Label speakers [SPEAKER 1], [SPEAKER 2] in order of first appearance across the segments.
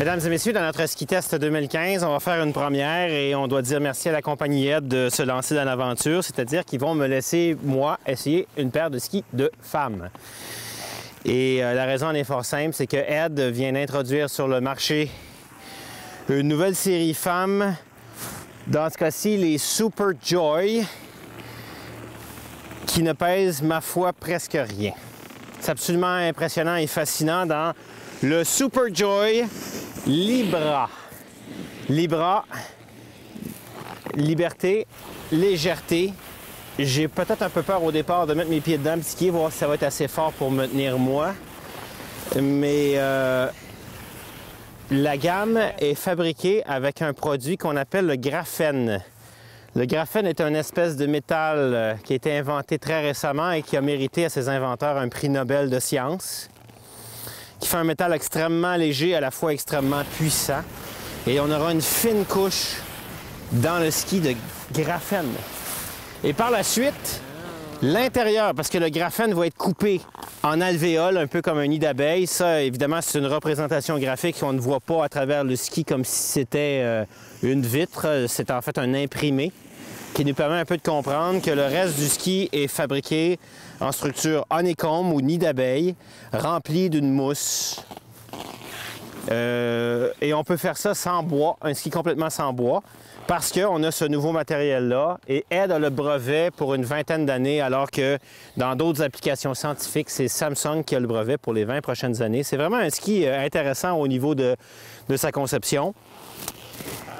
[SPEAKER 1] Mesdames et messieurs, dans notre ski test 2015, on va faire une première et on doit dire merci à la compagnie Ed de se lancer dans l'aventure, c'est-à-dire qu'ils vont me laisser, moi, essayer une paire de skis de femmes. Et la raison en est fort simple, c'est que Ed vient d'introduire sur le marché une nouvelle série femmes, dans ce cas-ci les Super Joy, qui ne pèsent, ma foi, presque rien. C'est absolument impressionnant et fascinant dans le Super Joy Libra. Libra, liberté, légèreté. J'ai peut-être un peu peur au départ de mettre mes pieds dedans, skier, voir si ça va être assez fort pour me tenir moi. Mais la gamme est fabriquée avec un produit qu'on appelle le graphène. Le graphène est une espèce de métal qui a été inventé très récemment et qui a mérité à ses inventeurs un prix Nobel de sciences, qui fait un métal extrêmement léger, à la fois extrêmement puissant. Et on aura une fine couche dans le ski de graphène. Et par la suite, l'intérieur, parce que le graphène va être coupé en alvéoles, un peu comme un nid d'abeille. Ça, évidemment, c'est une représentation graphique qu'on ne voit pas à travers le ski comme si c'était une vitre. C'est en fait un imprimé qui nous permet un peu de comprendre que le reste du ski est fabriqué en structure honeycomb ou nid d'abeille, rempli d'une mousse. Et on peut faire ça sans bois, un ski complètement sans bois, parce qu'on a ce nouveau matériel-là et Ed a le brevet pour une vingtaine d'années, alors que dans d'autres applications scientifiques, c'est Samsung qui a le brevet pour les 20 prochaines années. C'est vraiment un ski intéressant au niveau de sa conception.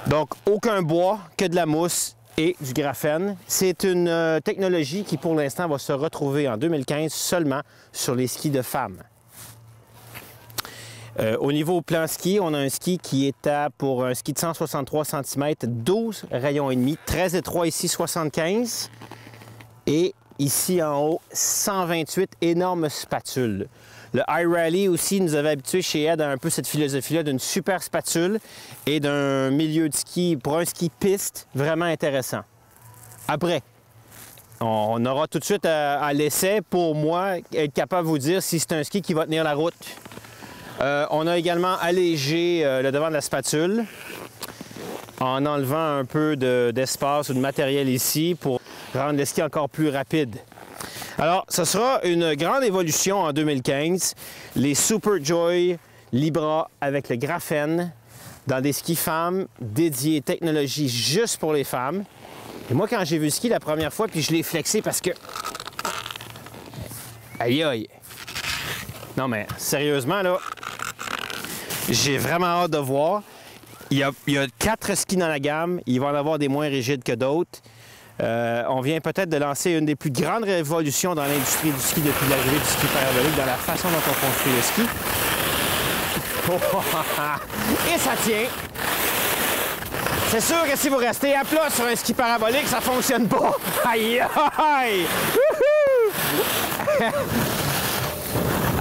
[SPEAKER 1] Donc, aucun bois, que de la mousse et du graphène. C'est une technologie qui, pour l'instant, va se retrouver en 2015 seulement sur les skis de femmes. Au niveau plan ski, on a un ski qui est pour un ski de 163 cm, 12 rayons et demi, très étroit ici, 75. Et ici en haut, 128 énormes spatules. Le iRally aussi nous avait habitués chez Ed à un peu cette philosophie-là d'une super spatule et d'un milieu de ski, pour un ski piste, vraiment intéressant. Après, on aura tout de suite à l'essai, pour moi, être capable de vous dire si c'est un ski qui va tenir la route. On a également allégé le devant de la spatule en enlevant un peu d'espace ou de matériel ici pour rendre le ski encore plus rapide. Alors, ce sera une grande évolution en 2015. Les Super Joy Libra avec le graphène dans des skis femmes dédiés technologie juste pour les femmes. Et moi, quand j'ai vu le ski la première fois, puis je l'ai flexé parce que... Aïe aïe! Non mais, sérieusement, là, j'ai vraiment hâte de voir. Il y a 4 skis dans la gamme. Il va en avoir des moins rigides que d'autres. On vient peut-être de lancer une des plus grandes révolutions dans l'industrie du ski depuis l'arrivée du ski parabolique, dans la façon dont on construit le ski. Et ça tient! C'est sûr que si vous restez à plat sur un ski parabolique, ça fonctionne pas! Aïe aïe!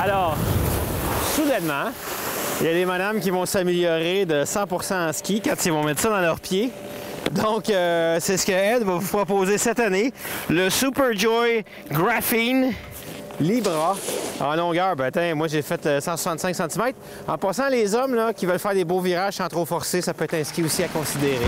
[SPEAKER 1] Alors, soudainement, il y a des madames qui vont s'améliorer de 100% en ski quand ils vont mettre ça dans leurs pieds. Donc, c'est ce que Ed va vous proposer cette année. Le Super Joy Graphene Libra en longueur. Ben, attends, moi, j'ai fait 165 cm. En passant, les hommes là, qui veulent faire des beaux virages sans trop forcer, ça peut être un ski aussi à considérer.